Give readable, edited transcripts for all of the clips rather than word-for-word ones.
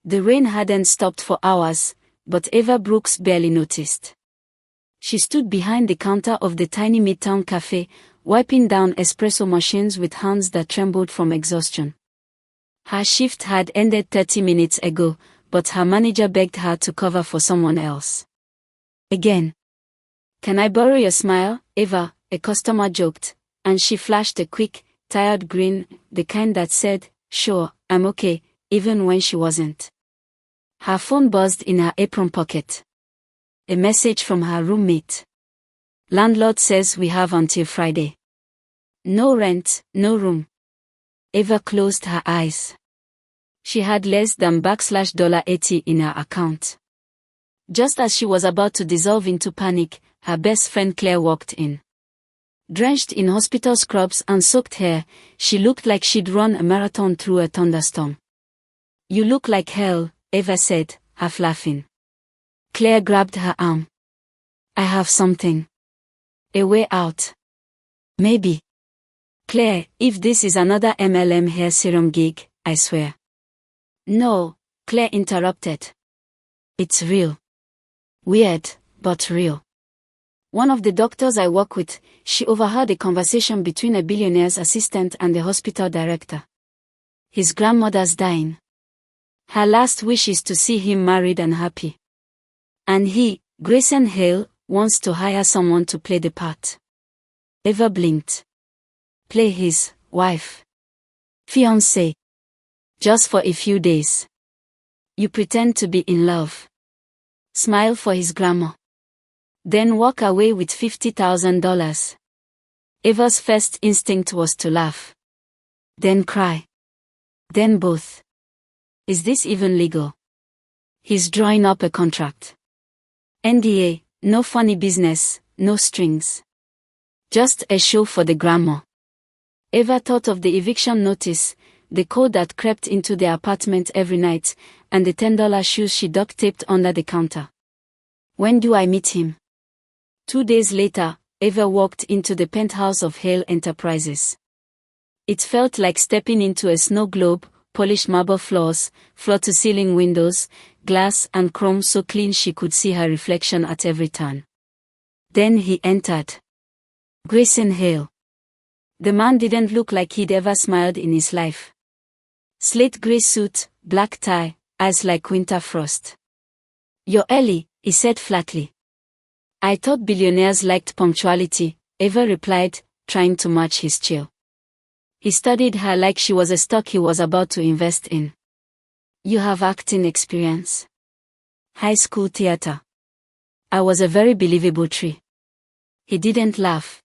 The rain hadn't stopped for hours, but Eva Brooks barely noticed. She stood behind the counter of the tiny midtown cafe, wiping down espresso machines with hands that trembled from exhaustion. Her shift had ended 30 minutes ago, but her manager begged her to cover for someone else. Again. "Can I borrow your smile, Eva?" a customer joked, and she flashed a quick, tired grin, the kind that said, "Sure, I'm okay," even when she wasn't. Her phone buzzed in her apron pocket. A message from her roommate. "Landlord says we have until Friday. No rent, no room." Eva closed her eyes. She had less than $80 in her account. Just as she was about to dissolve into panic, her best friend Claire walked in. Drenched in hospital scrubs and soaked hair, she looked like she'd run a marathon through a thunderstorm. "You look like hell," Eva said, half laughing. Claire grabbed her arm. "I have something. A way out. Maybe." "Claire, if this is another MLM hair serum gig, I swear." "No," Claire interrupted. "It's real. Weird, but real. One of the doctors I work with, she overheard a conversation between a billionaire's assistant and the hospital director. His grandmother's dying. Her last wish is to see him married and happy. And he, Grayson Hale, wants to hire someone to play the part." Eva blinked. "Play his wife? Fiancé? Just for a few days? You pretend to be in love. Smile for his grandma. Then walk away with $50,000. Eva's first instinct was to laugh. Then cry. Then both. Is this even legal? He's drawing up a contract. NDA, no funny business, no strings. Just a show for the grandma. Eva thought of the eviction notice, the code that crept into their apartment every night, and the $10 shoes she duct-taped under the counter. When do I meet him? 2 days later, Eva walked into the penthouse of Hale Enterprises. It felt like stepping into a snow globe, polished marble floors, floor-to-ceiling windows, glass and chrome so clean she could see her reflection at every turn. Then he entered. Grayson Hale. The man didn't look like he'd ever smiled in his life. Slate gray suit, black tie, eyes like winter frost. "You're early," he said flatly. "I thought billionaires liked punctuality," Eva replied, trying to match his chill. He studied her like she was a stock he was about to invest in. "You have acting experience?" "High school theater. I was a very believable tree." He didn't laugh.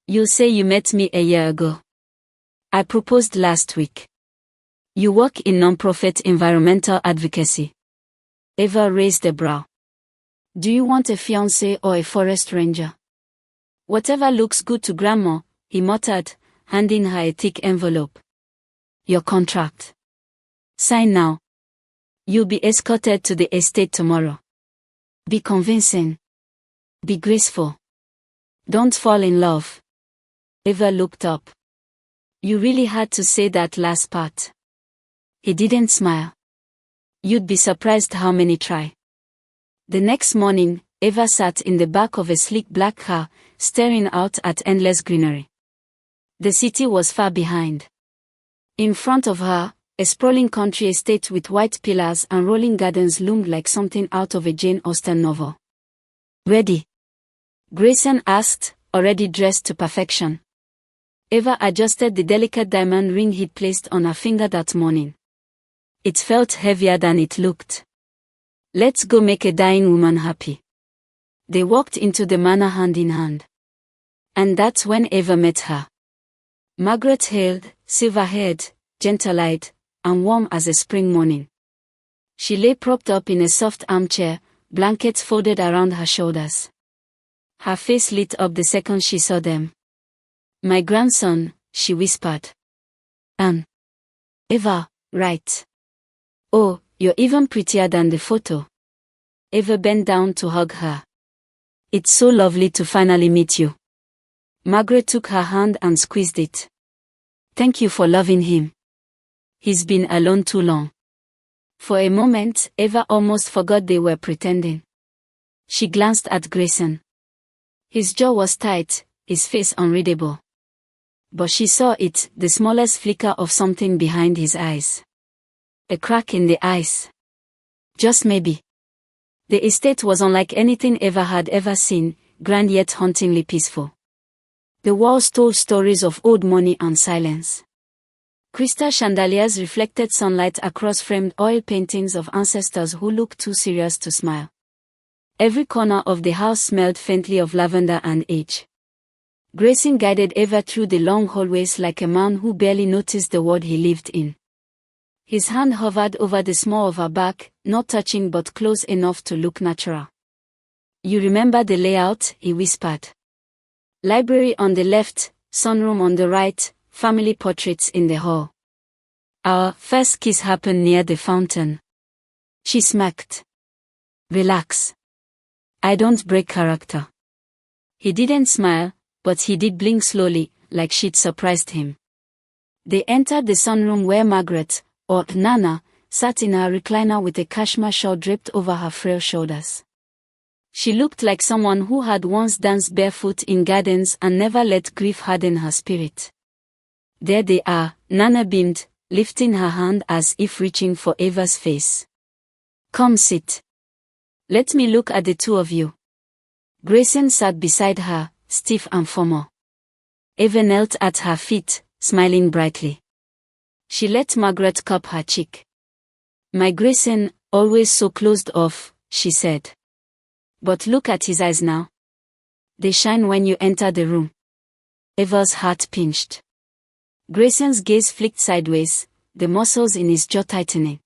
"You'll say you met me a year ago. I proposed last week. You work in non-profit environmental advocacy." Eva raised a brow. "Do you want a fiancé or a forest ranger?" "Whatever looks good to Grandma," he muttered, handing her a thick envelope. "Your contract. Sign now. You'll be escorted to the estate tomorrow. Be convincing. Be graceful. Don't fall in love." Eva looked up. "You really had to say that last part." He didn't smile. "You'd be surprised how many try." The next morning, Eva sat in the back of a sleek black car, staring out at endless greenery. The city was far behind. In front of her, a sprawling country estate with white pillars and rolling gardens loomed like something out of a Jane Austen novel. "Ready?" Grayson asked, already dressed to perfection. Eva adjusted the delicate diamond ring he'd placed on her finger that morning. It felt heavier than it looked. "Let's go make a dying woman happy." They walked into the manor hand in hand. And that's when Eva met her. Margaret Hale, silver-haired, gentle-eyed, and warm as a spring morning. She lay propped up in a soft armchair, blankets folded around her shoulders. Her face lit up the second she saw them. "My grandson," she whispered. Eva, right. Oh, you're even prettier than the photo." Eva bent down to hug her. "It's so lovely to finally meet you." Margaret took her hand and squeezed it. "Thank you for loving him. He's been alone too long." For a moment, Eva almost forgot they were pretending. She glanced at Grayson. His jaw was tight, his face unreadable. But she saw it, the smallest flicker of something behind his eyes. A crack in the eyes. Just maybe. The estate was unlike anything Eva had ever seen, grand yet hauntingly peaceful. The walls told stories of old money and silence. Crystal chandeliers reflected sunlight across framed oil paintings of ancestors who looked too serious to smile. Every corner of the house smelled faintly of lavender and age. Grayson guided Eva through the long hallways like a man who barely noticed the world he lived in. His hand hovered over the small of her back, not touching but close enough to look natural. "You remember the layout?" he whispered. "Library on the left, sunroom on the right, family portraits in the hall. Our first kiss happened near the fountain." She smirked. "Relax. I don't break character." He didn't smile, but he did blink slowly, like she'd surprised him. They entered the sunroom where Margaret, or Nana, sat in her recliner with a cashmere shawl draped over her frail shoulders. She looked like someone who had once danced barefoot in gardens and never let grief harden her spirit. "There they are," Nana beamed, lifting her hand as if reaching for Eva's face. "Come sit. Let me look at the two of you." Grayson sat beside her, stiff and formal. Eva knelt at her feet, smiling brightly. She let Margaret cup her cheek. "My Grayson, always so closed off," she said. "But look at his eyes now. They shine when you enter the room." Eva's heart pinched. Grayson's gaze flicked sideways, the muscles in his jaw tightening.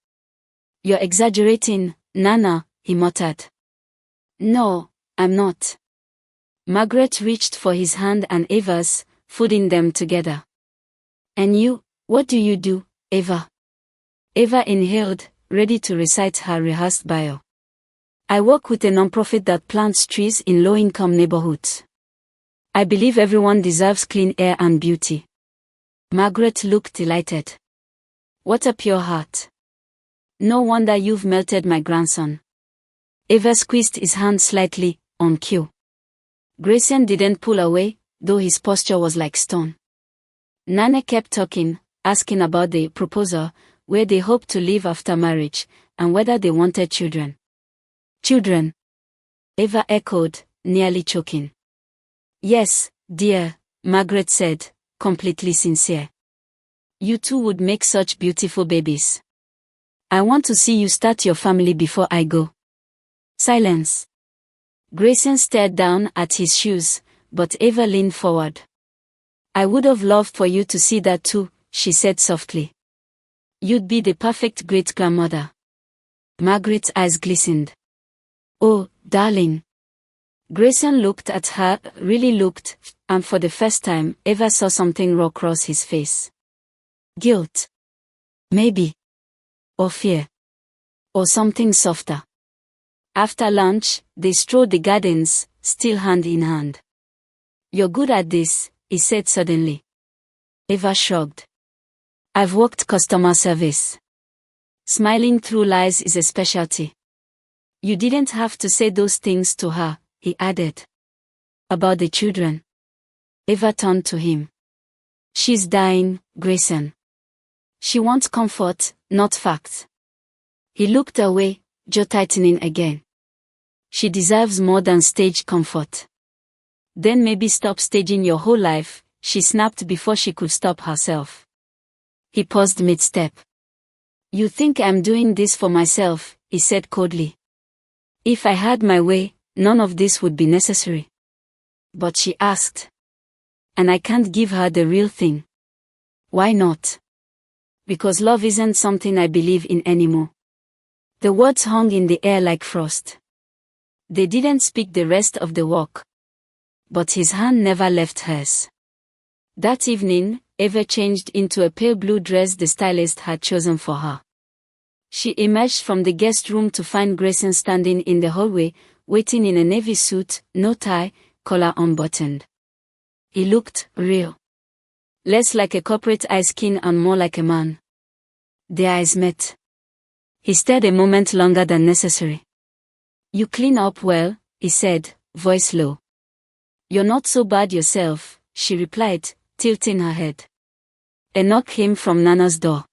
"You're exaggerating, Nana," he muttered. "No, I'm not." Margaret reached for his hand and Eva's, folding them together. "And you, what do you do, Eva?" Eva inhaled, ready to recite her rehearsed bio. "I work with a nonprofit that plants trees in low-income neighborhoods. I believe everyone deserves clean air and beauty." Margaret looked delighted. "What a pure heart. No wonder you've melted my grandson." Eva squeezed his hand slightly, on cue. Grayson didn't pull away, though his posture was like stone. Nana kept talking, asking about the proposal, where they hoped to live after marriage, and whether they wanted children. "Children?" Eva echoed, nearly choking. "Yes, dear," Margaret said, completely sincere. "You two would make such beautiful babies. I want to see you start your family before I go." Silence. Grayson stared down at his shoes, but Eva leaned forward. "I would have loved for you to see that too," she said softly. "You'd be the perfect great-grandmother." Margaret's eyes glistened. "Oh, darling." Grayson looked at her, really looked, and for the first time, Eva saw something raw cross his face. Guilt. Maybe. Or fear. Or something softer. After lunch, they strode the gardens, still hand in hand. "You're good at this," he said suddenly. Eva shrugged. "I've worked customer service. Smiling through lies is a specialty." "You didn't have to say those things to her," he added. "About the children." Eva turned to him. "She's dying, Grayson. She wants comfort, not facts." He looked away, jaw tightening again. "She deserves more than stage comfort." "Then maybe stop staging your whole life," she snapped before she could stop herself. He paused mid-step. "You think I'm doing this for myself," he said coldly. "If I had my way, none of this would be necessary." But she asked. "And I can't give her the real thing." "Why not?" "Because love isn't something I believe in anymore." The words hung in the air like frost. They didn't speak the rest of the walk. But his hand never left hers. That evening, Eva changed into a pale blue dress the stylist had chosen for her. She emerged from the guest room to find Grayson standing in the hallway, waiting in a navy suit, no tie, collar unbuttoned. He looked real. Less like a corporate ice king and more like a man. Their eyes met. He stared a moment longer than necessary. "You clean up well," he said, voice low. "You're not so bad yourself," she replied, tilting her head. A knock came from Nana's door.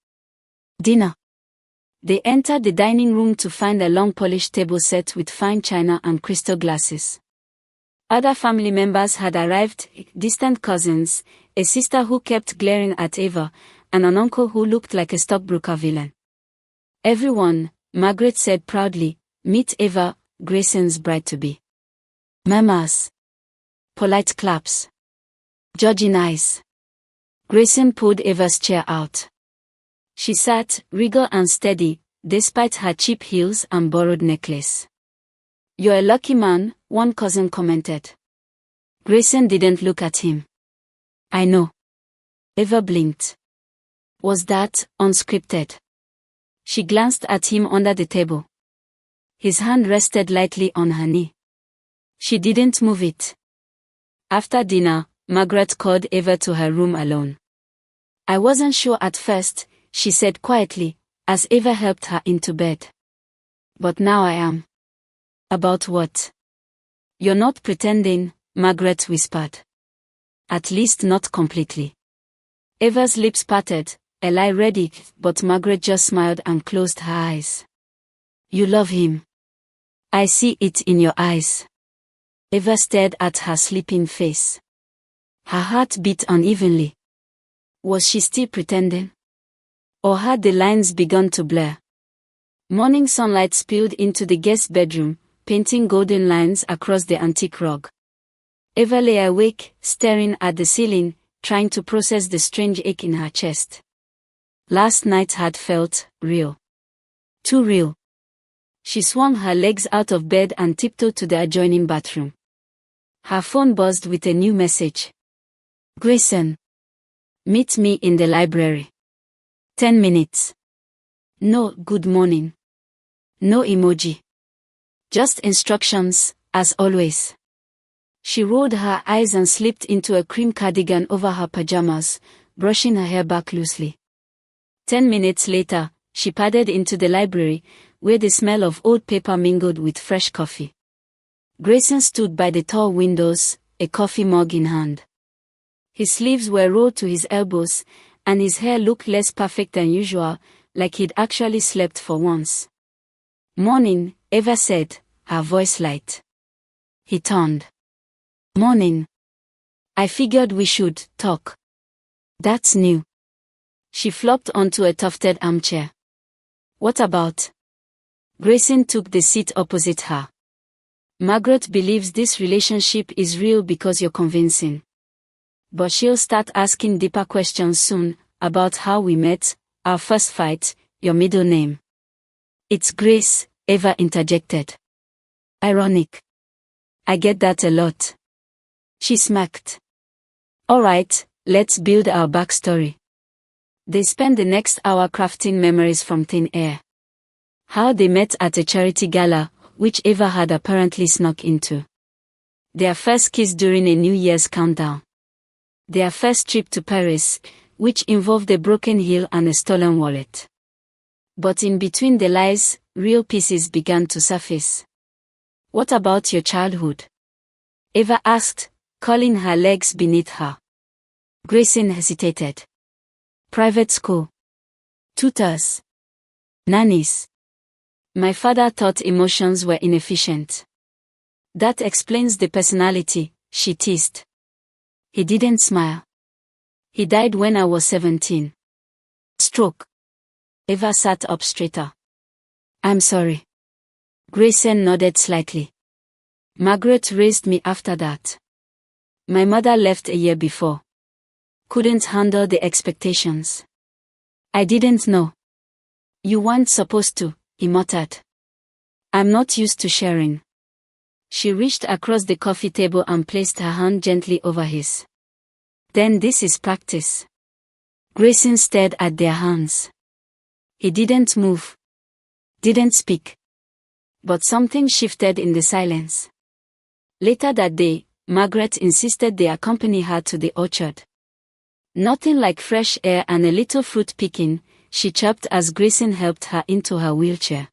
"Dinner." They entered the dining room to find a long polished table set with fine china and crystal glasses. Other family members had arrived, distant cousins, a sister who kept glaring at Eva, and an uncle who looked like a stockbroker villain. "Everyone," Margaret said proudly, "meet Eva, Grayson's bride-to-be." Murmurs. Polite claps. Judging eyes. Grayson pulled Eva's chair out. She sat, regal and steady, despite her cheap heels and borrowed necklace. "You're a lucky man," one cousin commented. Grayson didn't look at him. "I know." Eva blinked. Was that unscripted? She glanced at him under the table. His hand rested lightly on her knee. She didn't move it. After dinner, Margaret called Eva to her room alone. "I wasn't sure at first," she said quietly, as Eva helped her into bed. "But now I am." "About what?" "You're not pretending," Margaret whispered. "At least not completely." Eva's lips parted, a lie ready, but Margaret just smiled and closed her eyes. "You love him. I see it in your eyes." Eva stared at her sleeping face. Her heart beat unevenly. Was she still pretending? Or had the lines begun to blur? Morning sunlight spilled into the guest bedroom, painting golden lines across the antique rug. Eva lay awake, staring at the ceiling, trying to process the strange ache in her chest. Last night had felt real. Too real. She swung her legs out of bed and tiptoed to the adjoining bathroom. Her phone buzzed with a new message. "Grayson. Meet me in the library. 10 minutes. No good morning. No emoji. Just instructions, as always." She rolled her eyes and slipped into a cream cardigan over her pajamas, brushing her hair back loosely. 10 minutes later, she padded into the library, where the smell of old paper mingled with fresh coffee. Grayson stood by the tall windows, a coffee mug in hand. His sleeves were rolled to his elbows, and his hair looked less perfect than usual, like he'd actually slept for once. "Morning," Eva said, her voice light. He turned. "Morning. I figured we should talk." "That's new." She flopped onto a tufted armchair. "What about?" Grayson took the seat opposite her. "Margaret believes this relationship is real because you're convincing. But she'll start asking deeper questions soon, about how we met, our first fight, your middle name." "It's Grace," Eva interjected. "Ironic. I get that a lot." She smirked. "All right, let's build our backstory." They spent the next hour crafting memories from thin air. How they met at a charity gala, which Eva had apparently snuck into. Their first kiss during a New Year's countdown. Their first trip to Paris, which involved a broken heel and a stolen wallet. But in between the lies, real pieces began to surface. "What about your childhood?" Eva asked, curling her legs beneath her. Grayson hesitated. "Private school. Tutors. Nannies. My father thought emotions were inefficient." "That explains the personality," she teased. He didn't smile. "He died when I was 17. Stroke." Eva sat up straighter. "I'm sorry." Grayson nodded slightly. "Margaret raised me after that. My mother left a year before. Couldn't handle the expectations. I didn't know." "You weren't supposed to," he muttered. "I'm not used to sharing." She reached across the coffee table and placed her hand gently over his. "Then this is practice." Grayson stared at their hands. He didn't move. Didn't speak. But something shifted in the silence. Later that day, Margaret insisted they accompany her to the orchard. Nothing like fresh air and a little fruit picking, she chirped as Grayson helped her into her wheelchair.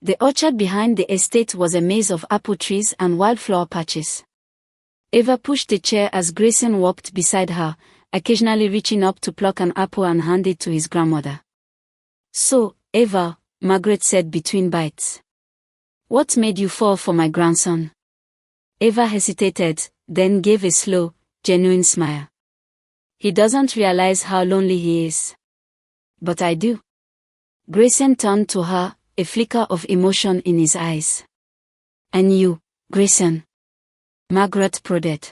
The orchard behind the estate was a maze of apple trees and wildflower patches. Eva pushed the chair as Grayson walked beside her, occasionally reaching up to pluck an apple and hand it to his grandmother. "So, Eva," Margaret said between bites. "What made you fall for my grandson?" Eva hesitated, then gave a slow, genuine smile. "He doesn't realize how lonely he is. But I do." Grayson turned to her, a flicker of emotion in his eyes. "And you, Grayson?" Margaret prodded.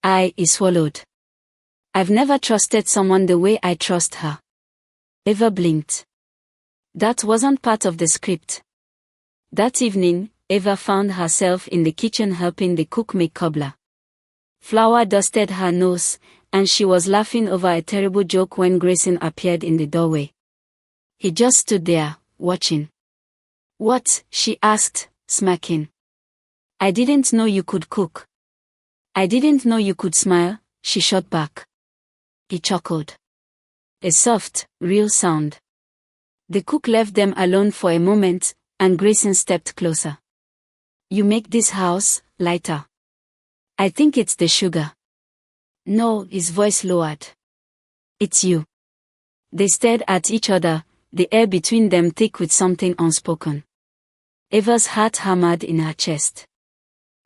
He swallowed. "I've never trusted someone the way I trust her." Eva blinked. That wasn't part of the script. That evening, Eva found herself in the kitchen helping the cook make cobbler. Flour dusted her nose, and she was laughing over a terrible joke when Grayson appeared in the doorway. He just stood there, watching. "What?" she asked, smirking. "I didn't know you could cook." "I didn't know you could smile," she shot back. He chuckled. A soft, real sound. The cook left them alone for a moment, and Grayson stepped closer. "You make this house lighter." "I think it's the sugar." "No," his voice lowered. "It's you." They stared at each other, the air between them thick with something unspoken. Eva's heart hammered in her chest.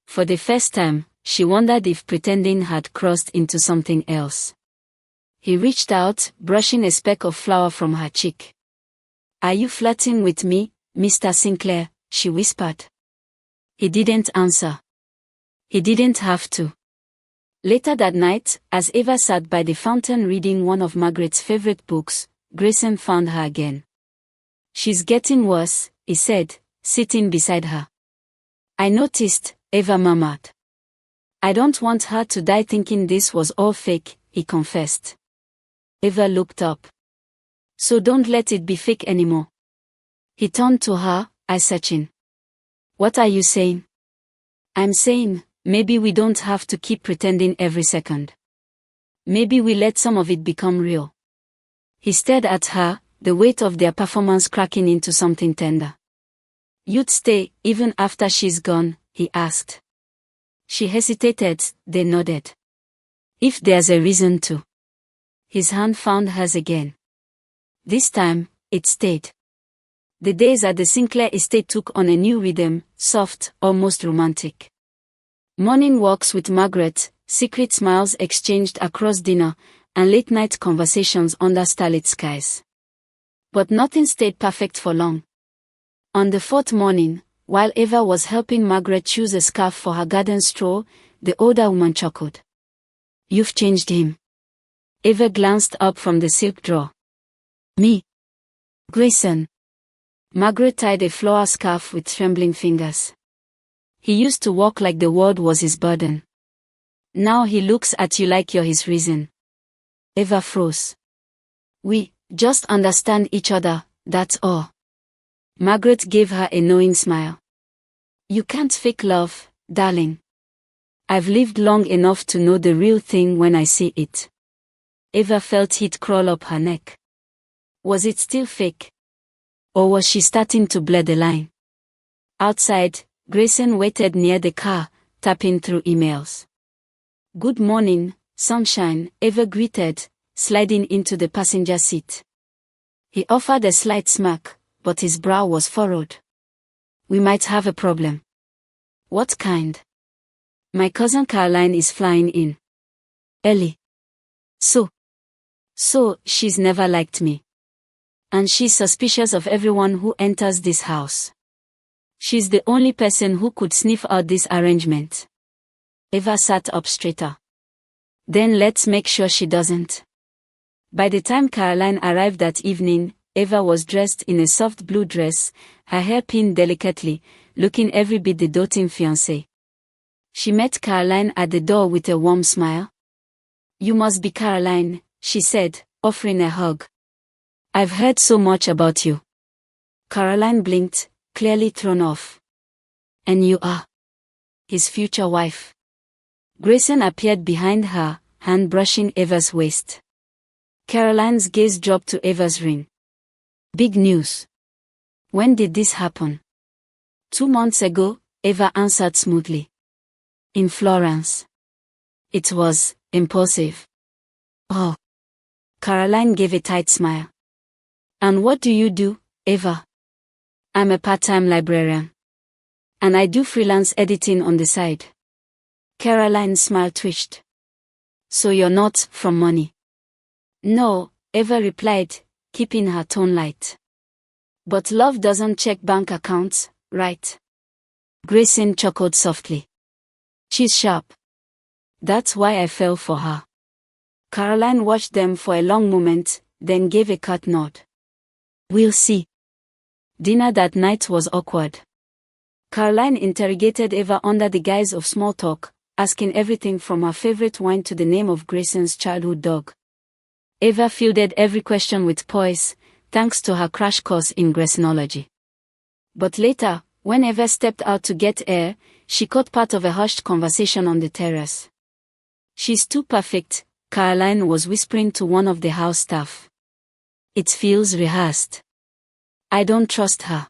For the first time, she wondered if pretending had crossed into something else. He reached out, brushing a speck of flour from her cheek. "Are you flirting with me, Mr. Sinclair?" she whispered. He didn't answer. He didn't have to. Later that night, as Eva sat by the fountain reading one of Margaret's favorite books, Grayson found her again. "She's getting worse," he said, sitting beside her. "I noticed," Eva murmured. "I don't want her to die thinking this was all fake," he confessed. Eva looked up. "So don't let it be fake anymore." He turned to her, eyes searching. "What are you saying?" "I'm saying, maybe we don't have to keep pretending every second. Maybe we let some of it become real." He stared at her, the weight of their performance cracking into something tender. "You'd stay, even after she's gone?" he asked. She hesitated, then nodded. "If there's a reason to." His hand found hers again. This time, it stayed. The days at the Sinclair estate took on a new rhythm, soft, almost romantic. Morning walks with Margaret, secret smiles exchanged across dinner, and late-night conversations under starlit skies. But nothing stayed perfect for long. On the fourth morning, while Eva was helping Margaret choose a scarf for her garden stroll, the older woman chuckled. "You've changed him." Eva glanced up from the silk drawer. "Me? Grayson." Margaret tied a floral scarf with trembling fingers. "He used to walk like the world was his burden. Now he looks at you like you're his reason." Eva froze. "We just understand each other, that's all." Margaret gave her a knowing smile. "You can't fake love, darling. I've lived long enough to know the real thing when I see it." Eva felt heat crawl up her neck. Was it still fake? Or was she starting to blur the line? Outside, Grayson waited near the car, tapping through emails. "Good morning, sunshine," Eva greeted, sliding into the passenger seat. He offered a slight smirk, but his brow was furrowed. "We might have a problem." "What kind?" "My cousin Caroline is flying in. Early. So she's never liked me. And she's suspicious of everyone who enters this house. She's the only person who could sniff out this arrangement." Eva sat up straighter. "Then let's make sure she doesn't." By the time Caroline arrived that evening, Eva was dressed in a soft blue dress, her hair pinned delicately, looking every bit the doting fiancée. She met Caroline at the door with a warm smile. "You must be Caroline," she said, offering a hug. "I've heard so much about you." Caroline blinked, clearly thrown off. "And you are?" "His future wife." Grayson appeared behind her, hand brushing Eva's waist. Caroline's gaze dropped to Eva's ring. Big news. When did this happen? 2 months ago, Eva answered smoothly. In Florence. It was impulsive. Oh. Caroline gave a tight smile. And what do you do, Eva? I'm a part-time librarian. And I do freelance editing on the side. Caroline's smile twitched. So you're not from money? No, Eva replied, keeping her tone light. But love doesn't check bank accounts, right? Grayson chuckled softly. She's sharp. That's why I fell for her. Caroline watched them for a long moment, then gave a curt nod. We'll see. Dinner that night was awkward. Caroline interrogated Eva under the guise of small talk, asking everything from her favorite wine to the name of Grayson's childhood dog. Eva fielded every question with poise, thanks to her crash course in Graysonology. But later, when Eva stepped out to get air, she caught part of a hushed conversation on the terrace. She's too perfect, Caroline was whispering to one of the house staff. It feels rehearsed. I don't trust her.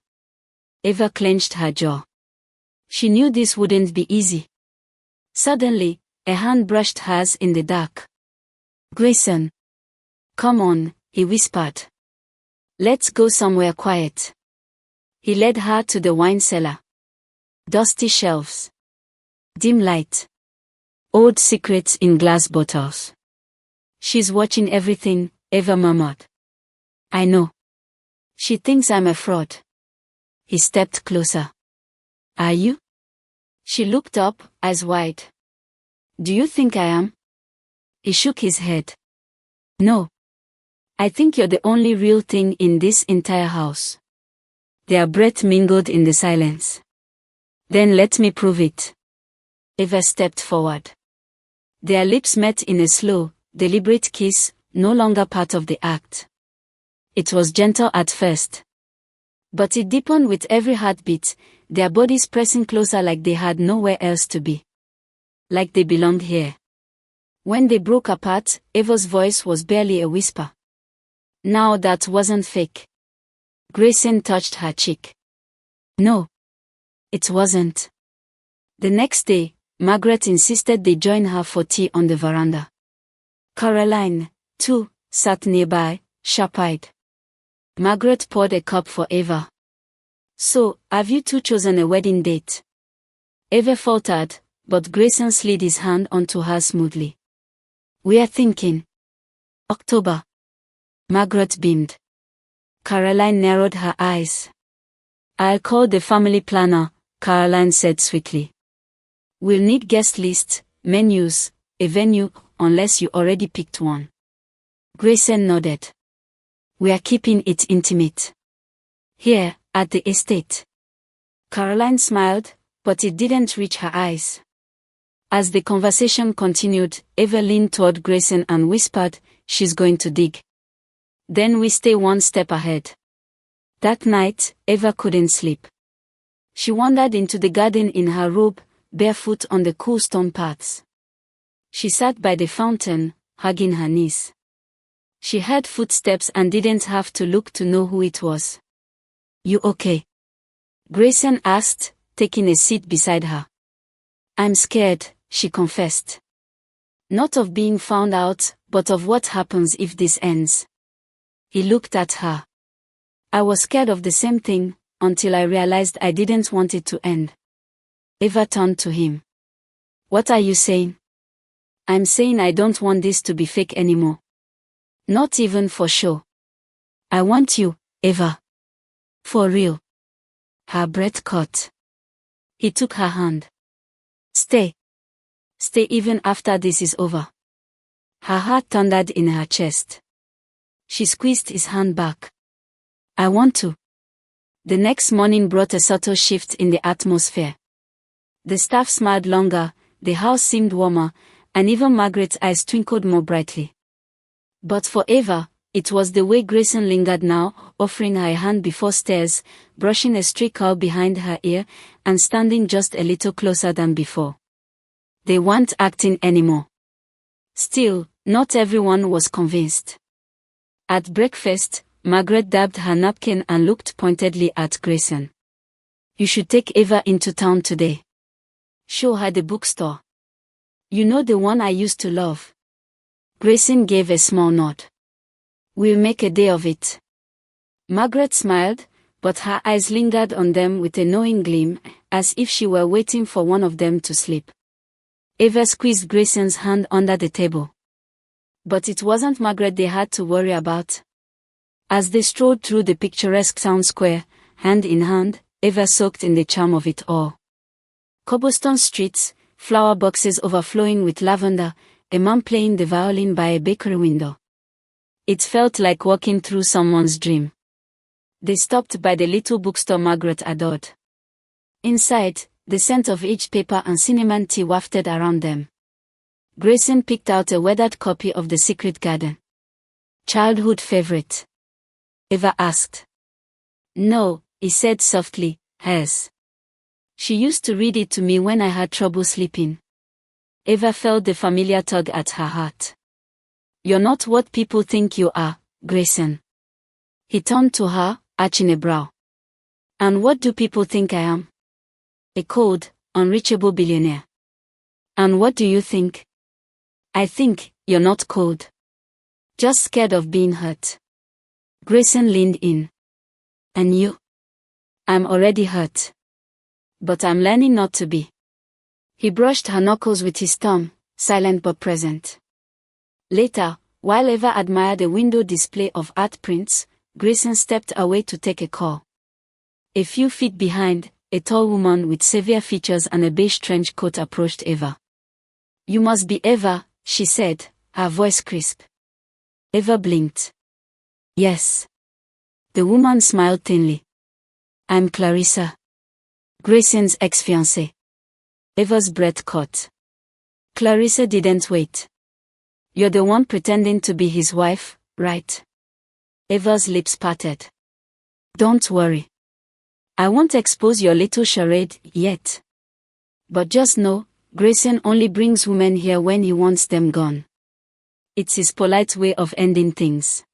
Eva clenched her jaw. She knew this wouldn't be easy. Suddenly, a hand brushed hers in the dark. Grayson. Come on, he whispered. Let's go somewhere quiet. He led her to the wine cellar. Dusty shelves. Dim light. Old secrets in glass bottles. She's watching everything, Eva murmured. I know. She thinks I'm a fraud. He stepped closer. Are you? She looked up, eyes wide. Do you think I am? He shook his head. No. I think you're the only real thing in this entire house. Their breath mingled in the silence. Then let me prove it. Eva stepped forward. Their lips met in a slow, deliberate kiss, no longer part of the act. It was gentle at first. But it deepened with every heartbeat, their bodies pressing closer like they had nowhere else to be. Like they belonged here. When they broke apart, Eva's voice was barely a whisper. Now that wasn't fake. Grayson touched her cheek. No. It wasn't. The next day, Margaret insisted they join her for tea on the veranda. Caroline, too, sat nearby, sharp-eyed. Margaret poured a cup for Eva. So, have you two chosen a wedding date? Eva faltered, but Grayson slid his hand onto her smoothly. We are thinking. October. Margaret beamed. Caroline narrowed her eyes. I'll call the family planner, Caroline said sweetly. We'll need guest lists, menus, a venue, unless you already picked one. Grayson nodded. We are keeping it intimate. Here, at the estate. Caroline smiled, but it didn't reach her eyes. As the conversation continued, Eva leaned toward Grayson and whispered, she's going to dig. Then we stay one step ahead. That night, Eva couldn't sleep. She wandered into the garden in her robe, barefoot on the cool stone paths. She sat by the fountain, hugging her knees. She heard footsteps and didn't have to look to know who it was. You okay? Grayson asked, taking a seat beside her. I'm scared, she confessed. Not of being found out, but of what happens if this ends. He looked at her. I was scared of the same thing, until I realized I didn't want it to end. Eva turned to him. What are you saying? I'm saying I don't want this to be fake anymore. Not even for show. I want you, Eva. For real. Her breath caught. He took her hand. Stay. Stay even after this is over. Her heart thundered in her chest. She squeezed his hand back. I want to. The next morning brought a subtle shift in the atmosphere. The staff smiled longer, the house seemed warmer, and even Margaret's eyes twinkled more brightly. But for Eva, it was the way Grayson lingered now, offering her a hand before stairs, brushing a stray curl behind her ear, and standing just a little closer than before. They weren't acting anymore. Still, not everyone was convinced. At breakfast, Margaret dabbed her napkin and looked pointedly at Grayson. You should take Eva into town today. Show her the bookstore. You know, the one I used to love. Grayson gave a small nod. We'll make a day of it. Margaret smiled, but her eyes lingered on them with a knowing gleam, as if she were waiting for one of them to sleep. Eva squeezed Grayson's hand under the table. But it wasn't Margaret they had to worry about. As they strolled through the picturesque town square, hand in hand, Eva soaked in the charm of it all. Cobblestone streets, flower boxes overflowing with lavender, a man playing the violin by a bakery window. It felt like walking through someone's dream. They stopped by the little bookstore Margaret adored. Inside, the scent of aged paper and cinnamon tea wafted around them. Grayson picked out a weathered copy of The Secret Garden. Childhood favorite? Eva asked. No, he said softly, hers. She used to read it to me when I had trouble sleeping. Eva felt the familiar tug at her heart. You're not what people think you are, Grayson. He turned to her, arching a brow. And what do people think I am? A cold, unreachable billionaire. And what do you think? I think you're not cold. Just scared of being hurt. Grayson leaned in. And you? I'm already hurt. But I'm learning not to be. He brushed her knuckles with his thumb, silent but present. Later, while Eva admired a window display of art prints, Grayson stepped away to take a call. A few feet behind, a tall woman with severe features and a beige trench coat approached Eva. You must be Eva, she said, her voice crisp. Eva blinked. Yes. The woman smiled thinly. I'm Clarissa. Grayson's ex-fiancée. Eva's breath caught. Clarissa didn't wait. You're the one pretending to be his wife, right? Eva's lips parted. Don't worry. I won't expose your little charade yet. But just know, Grayson only brings women here when he wants them gone. It's his polite way of ending things.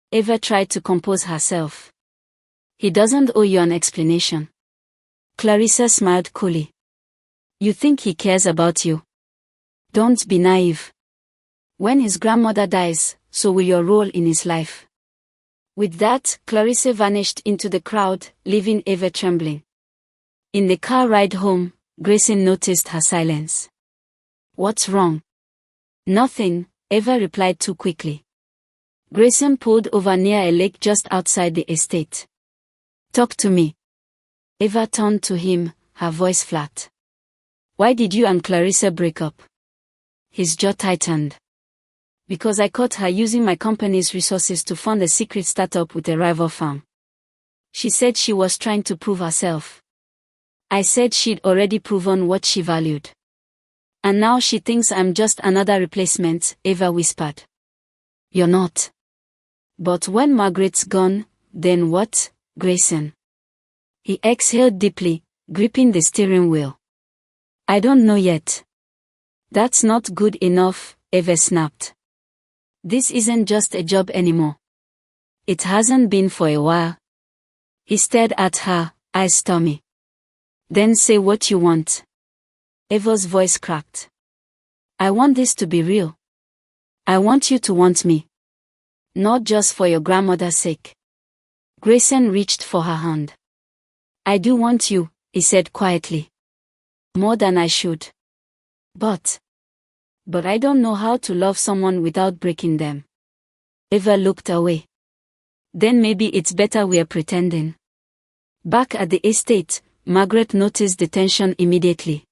Eva tried to compose herself. He doesn't owe you an explanation. Clarissa smiled coolly. You think he cares about you? Don't be naive. When his grandmother dies, so will your role in his life. With that, Clarissa vanished into the crowd, leaving Eva trembling. In the car ride home, Grayson noticed her silence. What's wrong? Nothing, Eva replied too quickly. Grayson pulled over near a lake just outside the estate. Talk to me. Eva turned to him, her voice flat. Why did you and Clarissa break up? His jaw tightened. Because I caught her using my company's resources to fund a secret startup with a rival firm. She said she was trying to prove herself. I said she'd already proven what she valued. And now she thinks I'm just another replacement, Eva whispered. You're not. But when Margaret's gone, then what, Grayson? He exhaled deeply, gripping the steering wheel. I don't know yet. That's not good enough, Eva snapped. This isn't just a job anymore. It hasn't been for a while. He stared at her, eyes stormy. Then say what you want. Eva's voice cracked. I want this to be real. I want you to want me. Not just for your grandmother's sake. Grayson reached for her hand. I do want you, he said quietly. More than I should. But I don't know how to love someone without breaking them. Eva looked away. Then maybe it's better we're pretending. Back at the estate, Margaret noticed the tension immediately.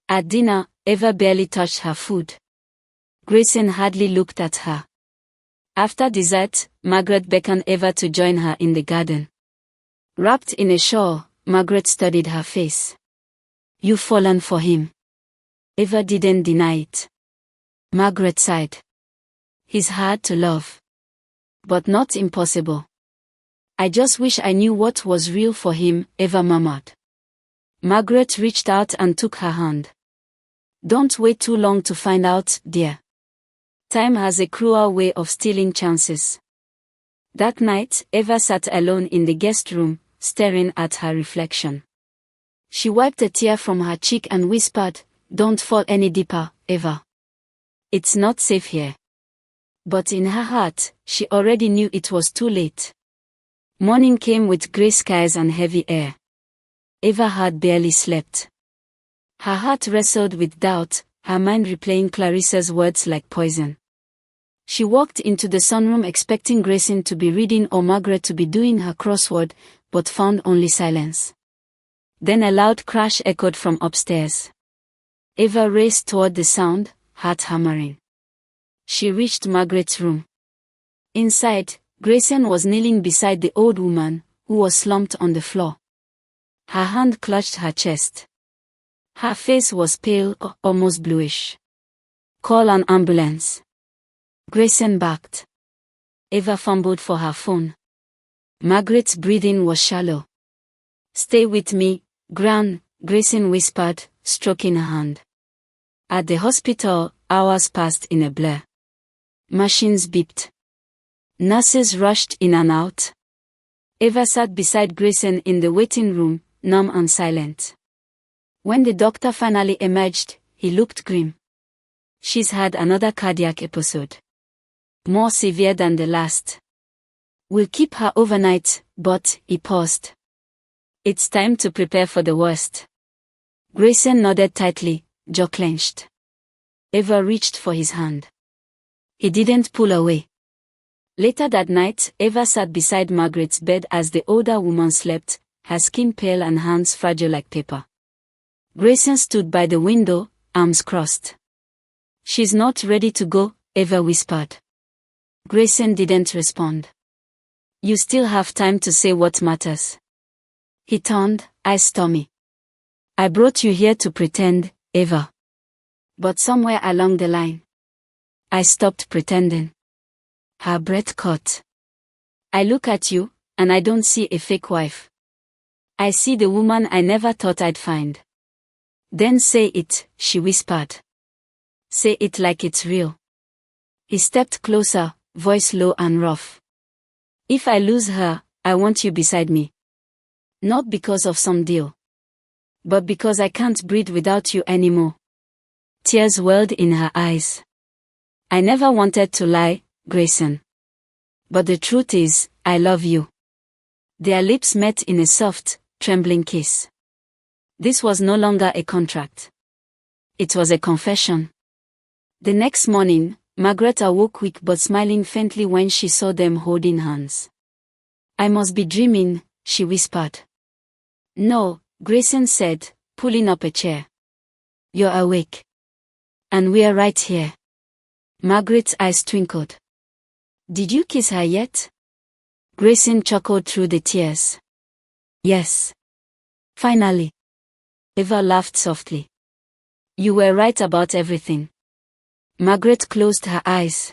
At dinner, Eva barely touched her food. Grayson hardly looked at her. After dessert, Margaret beckoned Eva to join her in the garden. Wrapped in a shawl, Margaret studied her face. You've fallen for him. Eva didn't deny it. Margaret sighed. He's hard to love. But not impossible. I just wish I knew what was real for him, Eva murmured. Margaret reached out and took her hand. Don't wait too long to find out, dear. Time has a cruel way of stealing chances. That night, Eva sat alone in the guest room, staring at her reflection. She wiped a tear from her cheek and whispered, "Don't fall any deeper, Eva. It's not safe here." But in her heart, she already knew it was too late. Morning came with grey skies and heavy air. Eva had barely slept. Her heart wrestled with doubt, her mind replaying Clarissa's words like poison. She walked into the sunroom expecting Grayson to be reading or Margaret to be doing her crossword, but found only silence. Then a loud crash echoed from upstairs. Eva raced toward the sound, heart hammering. She reached Margaret's room. Inside, Grayson was kneeling beside the old woman, who was slumped on the floor. Her hand clutched her chest. Her face was pale, almost bluish. "Call an ambulance." Grayson barked. Eva fumbled for her phone. Margaret's breathing was shallow. "Stay with me, Gran," Grayson whispered, stroking her hand. At the hospital, hours passed in a blur. Machines beeped. Nurses rushed in and out. Eva sat beside Grayson in the waiting room, numb and silent. When the doctor finally emerged, he looked grim. "She's had another cardiac episode. More severe than the last. We'll keep her overnight," but he paused. "It's time to prepare for the worst." Grayson nodded tightly, jaw clenched. Eva reached for his hand. He didn't pull away. Later that night, Eva sat beside Margaret's bed as the older woman slept, her skin pale and hands fragile like paper. Grayson stood by the window, arms crossed. "She's not ready to go," Eva whispered. Grayson didn't respond. "You still have time to say what matters." He turned, eyes stormy. "I brought you here to pretend, Eva. But somewhere along the line, I stopped pretending." Her breath caught. "I look at you, and I don't see a fake wife. I see the woman I never thought I'd find." "Then say it," she whispered. "Say it like it's real." He stepped closer, voice low and rough. "If I lose her, I want you beside me. Not because of some deal, but because I can't breathe without you anymore." Tears welled in her eyes. "I never wanted to lie, Grayson. But the truth is, I love you." Their lips met in a soft, trembling kiss. This was no longer a contract. It was a confession. The next morning, Margaret awoke weak but smiling faintly when she saw them holding hands. "I must be dreaming," she whispered. "No," Grayson said, pulling up a chair. "You're awake. And we're right here." Margaret's eyes twinkled. "Did you kiss her yet?" Grayson chuckled through the tears. "Yes. Finally." Eva laughed softly. "You were right about everything." Margaret closed her eyes.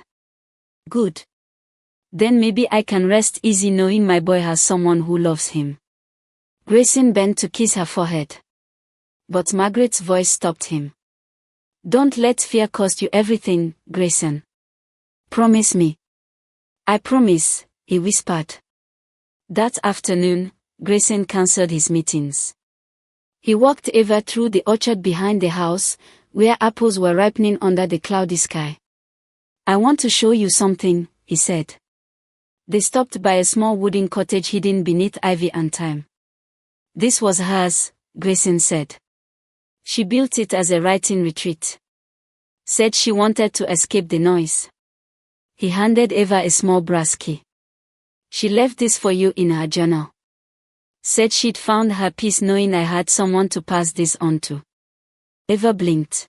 "Good. Then maybe I can rest easy knowing my boy has someone who loves him." Grayson bent to kiss her forehead. But Margaret's voice stopped him. "Don't let fear cost you everything, Grayson. Promise me." "I promise," he whispered. That afternoon, Grayson cancelled his meetings. He walked Eva through the orchard behind the house, where apples were ripening under the cloudy sky. "I want to show you something," he said. They stopped by a small wooden cottage hidden beneath ivy and thyme. "This was hers," Grayson said. "She built it as a writing retreat. Said she wanted to escape the noise." He handed Eva a small brass key. "She left this for you in her journal. Said she'd found her peace knowing I had someone to pass this on to." Eva blinked.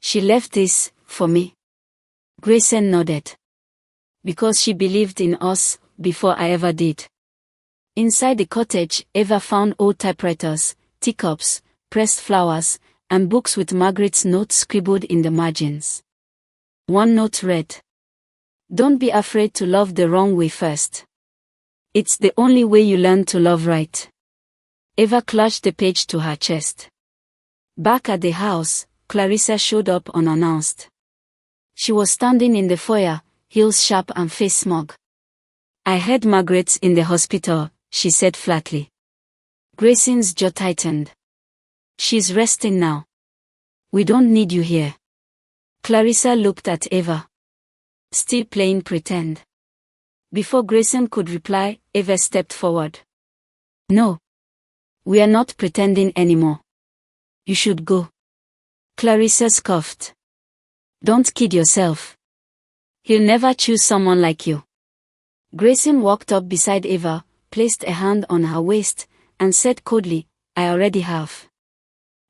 "She left this, for me?" Grayson nodded. "Because she believed in us, before I ever did." Inside the cottage, Eva found old typewriters, teacups, pressed flowers, and books with Margaret's notes scribbled in the margins. One note read, "Don't be afraid to love the wrong way first. It's the only way you learn to love right." Eva clutched the page to her chest. Back at the house, Clarissa showed up unannounced. She was standing in the foyer, heels sharp and face smug. I heard Margaret's in the hospital, she said flatly. Grayson's jaw tightened. She's resting now. We don't need you here. Clarissa looked at Eva. Still playing pretend. Before Grayson could reply, Eva stepped forward. No. We are not pretending anymore. You should go. Clarissa scoffed. Don't kid yourself. He'll never choose someone like you. Grayson walked up beside Eva, placed a hand on her waist, and said coldly, I already have.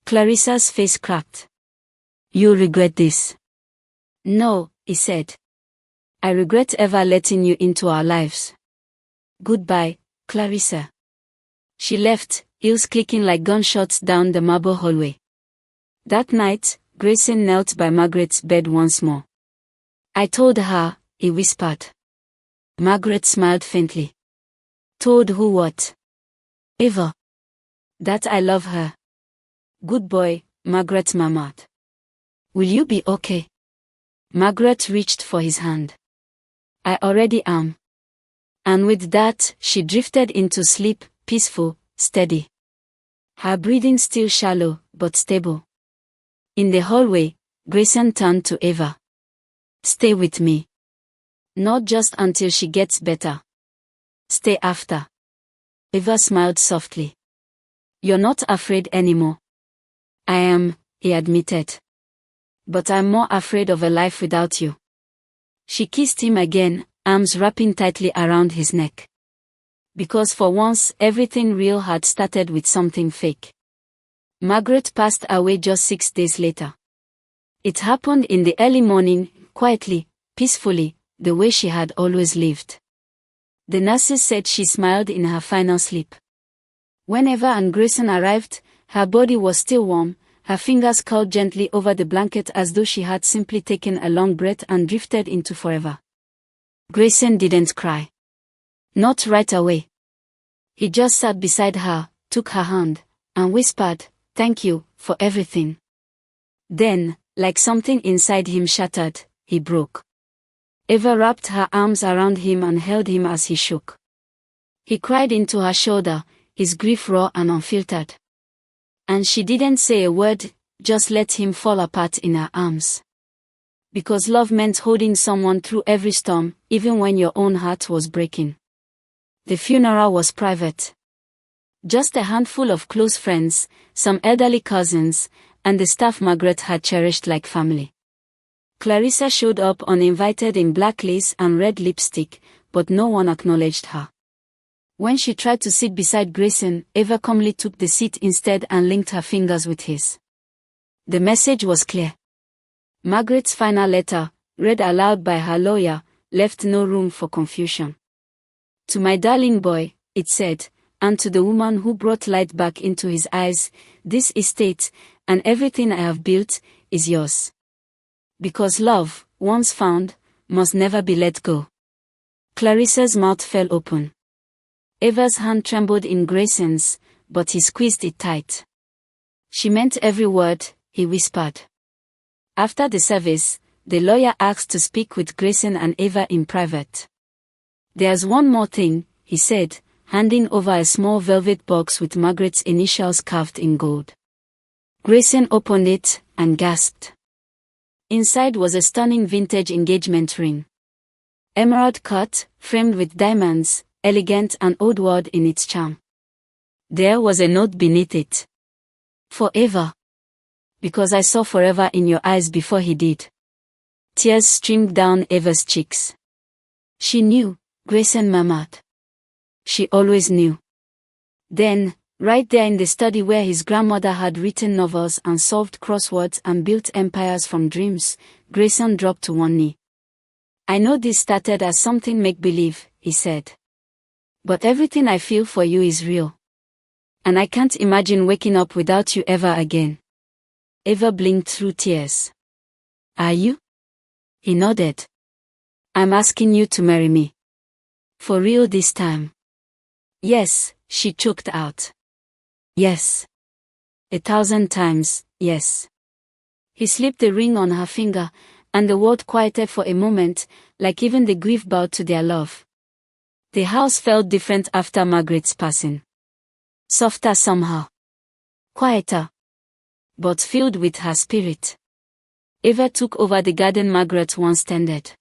Clarissa's face cracked. You'll regret this. No, he said. I regret ever letting you into our lives. Goodbye, Clarissa. She left, heels clicking like gunshots down the marble hallway. That night, Grayson knelt by Margaret's bed once more. I told her, he whispered. Margaret smiled faintly. Told who what? Eva. That I love her. Good boy, Margaret murmured. Will you be okay? Margaret reached for his hand. I already am. And with that, she drifted into sleep, peaceful, steady. Her breathing still shallow, but stable. In the hallway, Grayson turned to Eva. Stay with me. Not just until she gets better. Stay after. Eva smiled softly. You're not afraid anymore. I am, he admitted. But I'm more afraid of a life without you. She kissed him again, arms wrapping tightly around his neck. Because for once, everything real had started with something fake. Margaret passed away just 6 days later. It happened in the early morning, quietly, peacefully, the way she had always lived. The nurses said she smiled in her final sleep. When Eva and Grayson arrived, her body was still warm, her fingers curled gently over the blanket as though she had simply taken a long breath and drifted into forever. Grayson didn't cry. Not right away. He just sat beside her, took her hand, and whispered, "Thank you, for everything." Then, like something inside him shattered, he broke. Eva wrapped her arms around him and held him as he shook. He cried into her shoulder, his grief raw and unfiltered. And she didn't say a word, just let him fall apart in her arms. Because love meant holding someone through every storm, even when your own heart was breaking. The funeral was private. Just a handful of close friends, some elderly cousins, and the staff Margaret had cherished like family. Clarissa showed up uninvited in black lace and red lipstick, but no one acknowledged her. When she tried to sit beside Grayson, Eva calmly took the seat instead and linked her fingers with his. The message was clear. Margaret's final letter, read aloud by her lawyer, left no room for confusion. To my darling boy, it said, and to the woman who brought light back into his eyes, this estate, and everything I have built, is yours. Because love, once found, must never be let go. Clarissa's mouth fell open. Eva's hand trembled in Grayson's, but he squeezed it tight. She meant every word, he whispered. After the service, the lawyer asked to speak with Grayson and Eva in private. There's one more thing, he said, handing over a small velvet box with Margaret's initials carved in gold. Grayson opened it, and gasped. Inside was a stunning vintage engagement ring. Emerald cut, framed with diamonds, elegant and old-world in its charm. There was a note beneath it. Forever. Because I saw forever in your eyes before he did. Tears streamed down Eva's cheeks. She knew, Grayson murmured. She always knew. Then, right there in the study where his grandmother had written novels and solved crosswords and built empires from dreams, Grayson dropped to one knee. I know this started as something make-believe, he said. But everything I feel for you is real. And I can't imagine waking up without you ever again. Eva blinked through tears. Are you? He nodded. I'm asking you to marry me. For real this time. Yes, she choked out. Yes. 1,000 times, yes. He slipped the ring on her finger, and the world quieted for a moment, like even the grief bowed to their love. The house felt different after Margaret's passing. Softer somehow. Quieter. But filled with her spirit. Eva took over the garden Margaret once tended.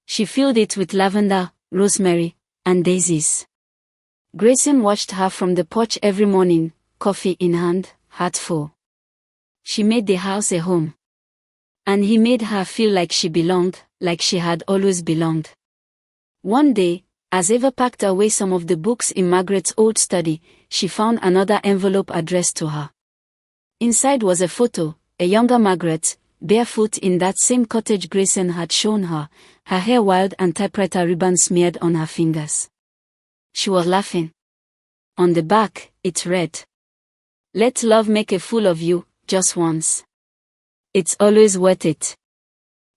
She filled it with lavender, rosemary, and daisies. Grayson watched her from the porch every morning, coffee in hand, heart full. She made the house a home. And he made her feel like she belonged, like she had always belonged. One day, as Eva packed away some of the books in Margaret's old study, she found another envelope addressed to her. Inside was a photo, a younger Margaret, barefoot in that same cottage Grayson had shown her, her hair wild and typewriter ribbon smeared on her fingers. She was laughing. On the back, it read, "Let love make a fool of you, just once. It's always worth it."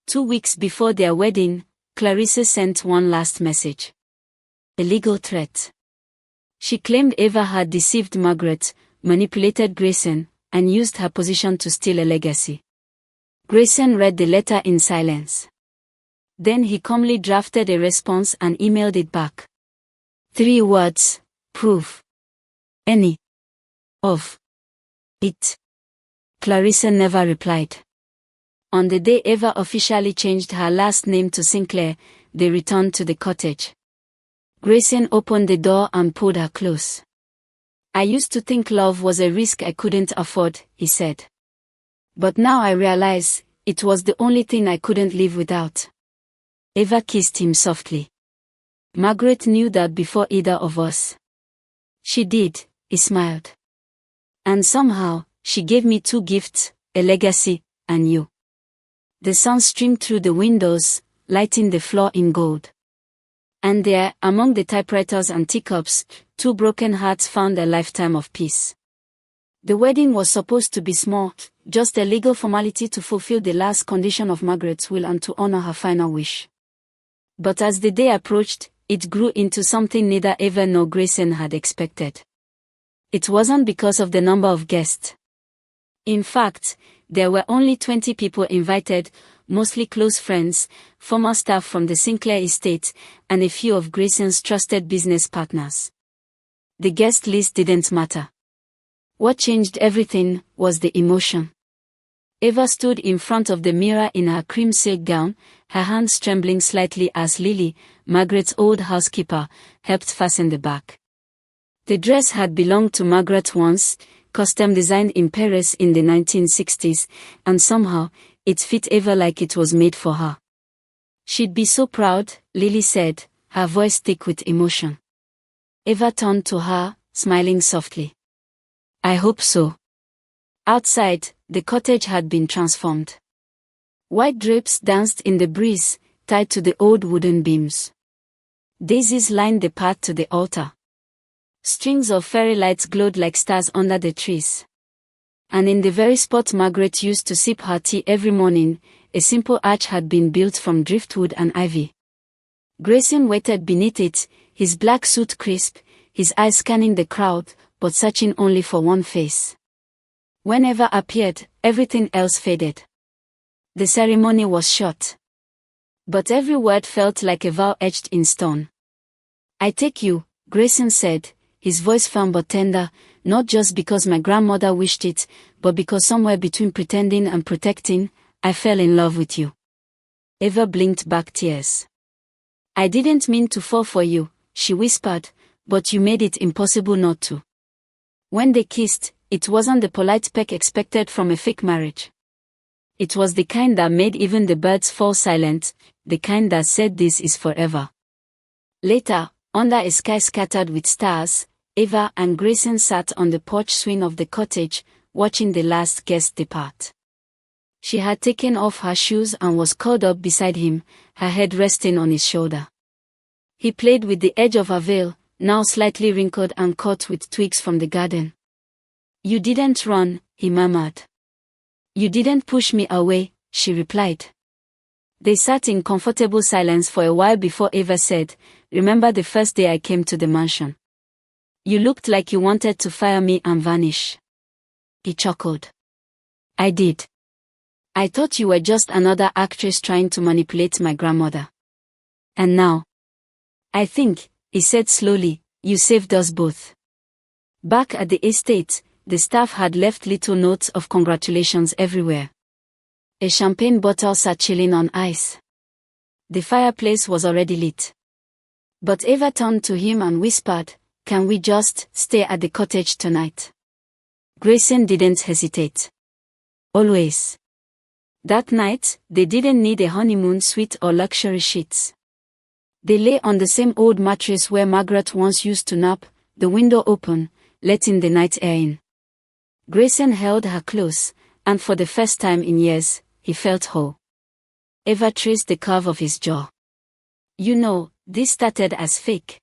2 weeks before their wedding, Clarissa sent one last message. A legal threat. She claimed Eva had deceived Margaret, manipulated Grayson, and used her position to steal a legacy. Grayson read the letter in silence. Then he calmly drafted a response and emailed it back. 3 words, proof. Any. Of. It. Clarissa never replied. On the day Eva officially changed her last name to Sinclair, they returned to the cottage. Grayson opened the door and pulled her close. "I used to think love was a risk I couldn't afford," he said. "But now I realize, it was the only thing I couldn't live without." Eva kissed him softly. "Margaret knew that before either of us." "She did," he smiled. "And somehow, she gave me 2 gifts, a legacy, and you." The sun streamed through the windows, lighting the floor in gold. And there, among the typewriters and teacups, 2 broken hearts found a lifetime of peace. The wedding was supposed to be small, just a legal formality to fulfill the last condition of Margaret's will and to honor her final wish. But as the day approached, it grew into something neither Eva nor Grayson had expected. It wasn't because of the number of guests. In fact, there were only 20 people invited, mostly close friends, former staff from the Sinclair estate, and a few of Grayson's trusted business partners. The guest list didn't matter. What changed everything was the emotion. Eva stood in front of the mirror in her cream silk gown, her hands trembling slightly as Lily, Margaret's old housekeeper, helped fasten the back. The dress had belonged to Margaret once, custom designed in Paris in the 1960s, and somehow, it fit Eva like it was made for her. "She'd be so proud," Lily said, her voice thick with emotion. Eva turned to her, smiling softly. "I hope so." Outside, the cottage had been transformed. White drapes danced in the breeze, tied to the old wooden beams. Daisies lined the path to the altar. Strings of fairy lights glowed like stars under the trees. And in the very spot Margaret used to sip her tea every morning, a simple arch had been built from driftwood and ivy. Grayson waited beneath it, his black suit crisp, his eyes scanning the crowd, but searching only for one face. When Eva appeared, everything else faded. The ceremony was short. But every word felt like a vow etched in stone. "I take you," Grayson said, his voice firm but tender, "not just because my grandmother wished it, but because somewhere between pretending and protecting, I fell in love with you." Eva blinked back tears. "I didn't mean to fall for you," she whispered, "but you made it impossible not to." When they kissed, it wasn't the polite peck expected from a fake marriage. It was the kind that made even the birds fall silent, the kind that said this is forever. Later, under a sky scattered with stars, Eva and Grayson sat on the porch swing of the cottage, watching the last guest depart. She had taken off her shoes and was curled up beside him, her head resting on his shoulder. He played with the edge of her veil, now slightly wrinkled and cut with twigs from the garden. "You didn't run," he murmured. "You didn't push me away," she replied. They sat in comfortable silence for a while before Eva said, "Remember the first day I came to the mansion? You looked like you wanted to fire me and vanish." He chuckled. "I did. I thought you were just another actress trying to manipulate my grandmother. And now, I think, he said slowly, you saved us both. Back at the estate, the staff had left little notes of congratulations everywhere. A champagne bottle sat chilling on ice. The fireplace was already lit. But Eva turned to him and whispered, can we just stay at the cottage tonight? Grayson didn't hesitate. Always. That night, they didn't need a honeymoon suite or luxury sheets. They lay on the same old mattress where Margaret once used to nap, the window open, letting the night air in. Grayson held her close, and for the first time in years, he felt whole. Eva traced the curve of his jaw. You know, this started as fake.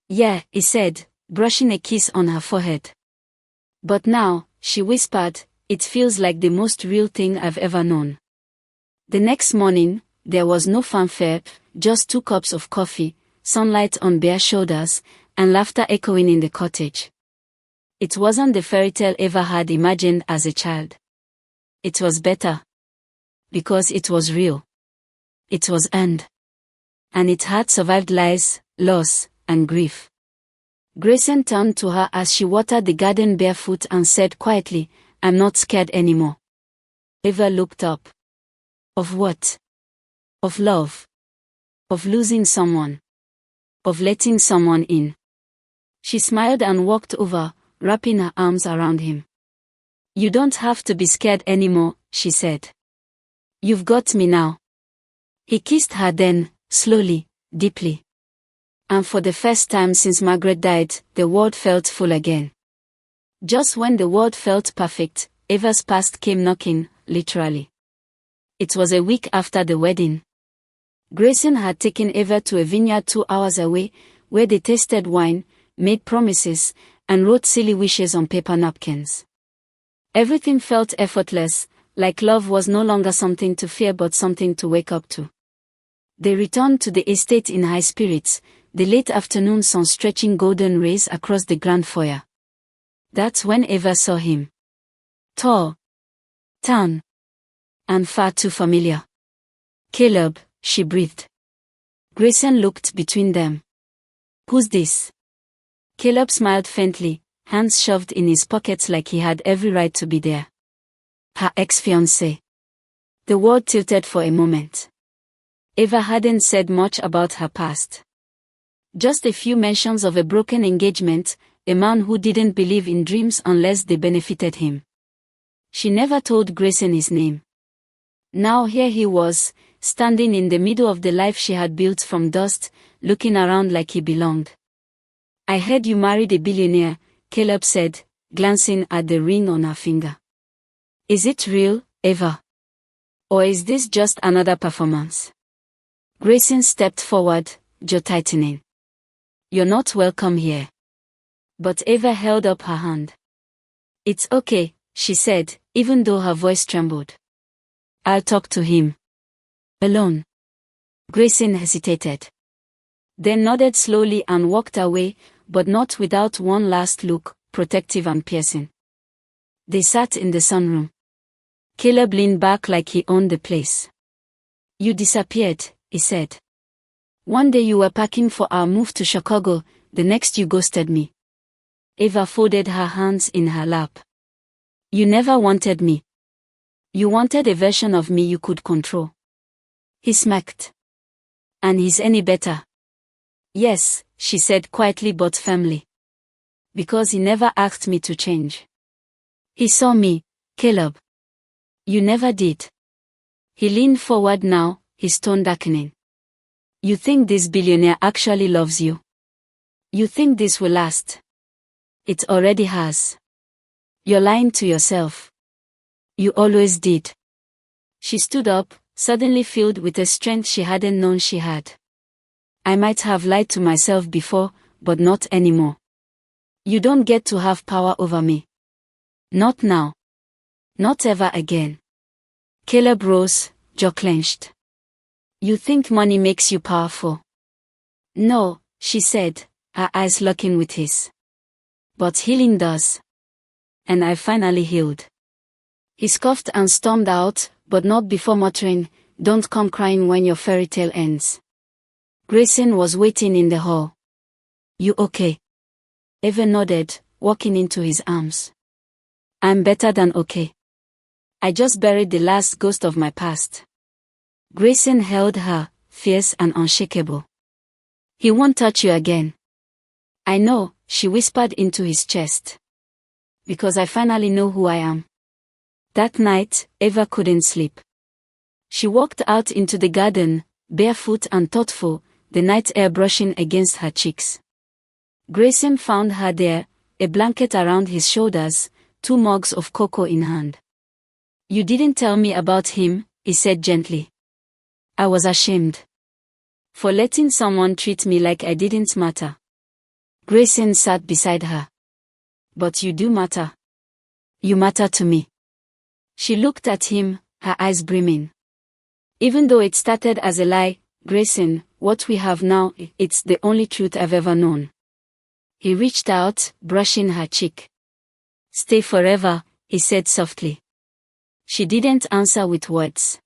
Yeah, he said, brushing a kiss on her forehead. But now, she whispered, it feels like the most real thing I've ever known. The next morning, there was no fanfare, just 2 cups of coffee, sunlight on bare shoulders, and laughter echoing in the cottage. It wasn't the fairy tale Eva had imagined as a child. It was better. Because it was real. It was earned. And it had survived lies, loss, and grief. Grayson turned to her as she watered the garden barefoot and said quietly, I'm not scared anymore. Eva looked up. Of what? Of love. Of losing someone. Of letting someone in. She smiled and walked over, wrapping her arms around him. You don't have to be scared anymore, she said. You've got me now. He kissed her then, slowly, deeply. And for the first time since Margaret died, the world felt full again. Just when the world felt perfect, Eva's past came knocking, literally. It was a week after the wedding. Grayson had taken Eva to a vineyard 2 hours away, where they tasted wine, made promises, and wrote silly wishes on paper napkins. Everything felt effortless, like love was no longer something to fear but something to wake up to. They returned to the estate in high spirits, the late afternoon sun stretching golden rays across the grand foyer. That's when Eva saw him. Tall. Tan. And far too familiar. Caleb, she breathed. Grayson looked between them. Who's this? Caleb smiled faintly, hands shoved in his pockets like he had every right to be there. Her ex-fiancé. The world tilted for a moment. Eva hadn't said much about her past. Just a few mentions of a broken engagement, a man who didn't believe in dreams unless they benefited him. She never told Grayson his name. Now here he was, standing in the middle of the life she had built from dust, looking around like he belonged. I heard you married a billionaire, Caleb said, glancing at the ring on her finger. Is it real, Eva? Or is this just another performance? Grayson stepped forward, jaw tightening. You're not welcome here. But Eva held up her hand. It's okay, she said, even though her voice trembled. I'll talk to him. Alone. Grayson hesitated. Then nodded slowly and walked away, but not without one last look, protective and piercing. They sat in the sunroom. Caleb leaned back like he owned the place. You disappeared, he said. One day you were packing for our move to Chicago, the next you ghosted me. Eva folded her hands in her lap. You never wanted me. You wanted a version of me you could control. He smirked. And he's any better? Yes, she said quietly but firmly. Because he never asked me to change. He saw me, Caleb. You never did. He leaned forward now, his tone darkening. You think this billionaire actually loves you? You think this will last? It already has. You're lying to yourself. You always did. She stood up, suddenly filled with a strength she hadn't known she had. I might have lied to myself before, but not anymore. You don't get to have power over me. Not now. Not ever again. Caleb rose, jaw clenched. You think money makes you powerful? No, she said, her eyes locking with his. But healing does. And I finally healed. He scoffed and stormed out, but not before muttering, don't come crying when your fairy tale ends. Grayson was waiting in the hall. You okay? Eva nodded, walking into his arms. I'm better than okay. I just buried the last ghost of my past. Grayson held her, fierce and unshakable. He won't touch you again. I know, she whispered into his chest. Because I finally know who I am. That night, Eva couldn't sleep. She walked out into the garden, barefoot and thoughtful, the night air brushing against her cheeks. Grayson found her there, a blanket around his shoulders, 2 mugs of cocoa in hand. You didn't tell me about him, he said gently. I was ashamed. For letting someone treat me like I didn't matter. Grayson sat beside her. But you do matter. You matter to me. She looked at him, her eyes brimming. Even though it started as a lie, Grayson, what we have now, it's the only truth I've ever known. He reached out, brushing her cheek. Stay forever, he said softly. She didn't answer with words.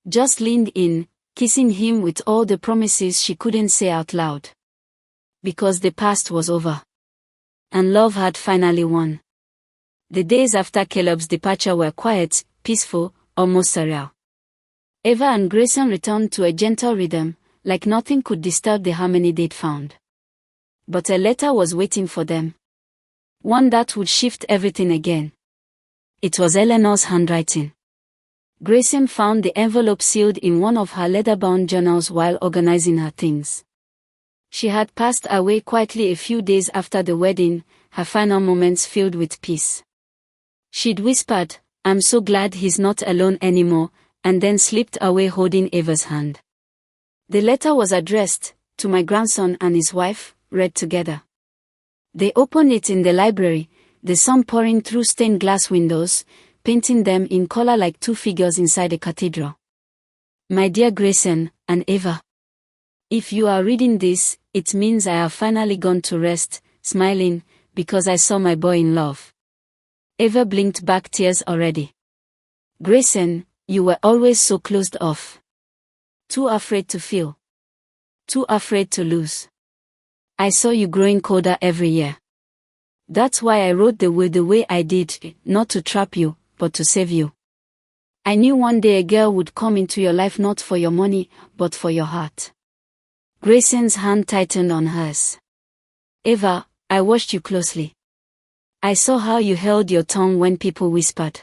Just leaned in, kissing him with all the promises she couldn't say out loud. Because the past was over. And love had finally won. The days after Caleb's departure were quiet, peaceful, almost surreal. Eva and Grayson returned to a gentle rhythm, like nothing could disturb the harmony they'd found. But a letter was waiting for them. One that would shift everything again. It was Eleanor's handwriting. Grayson found the envelope sealed in one of her leather-bound journals while organizing her things. She had passed away quietly a few days after the wedding, her final moments filled with peace. She'd whispered, I'm so glad he's not alone anymore, and then slipped away holding Eva's hand. The letter was addressed, to my grandson and his wife, read together. They opened it in the library, the sun pouring through stained glass windows, painting them in color like 2 figures inside a cathedral. My dear Grayson and Eva. If you are reading this, it means I have finally gone to rest, smiling, because I saw my boy in love. Eva blinked back tears already. Grayson, you were always so closed off. Too afraid to feel. Too afraid to lose. I saw you growing colder every year. That's why I wrote the way I did, not to trap you, but to save you. I knew one day a girl would come into your life not for your money, but for your heart. Grayson's hand tightened on hers. Eva, I watched you closely. I saw how you held your tongue when people whispered.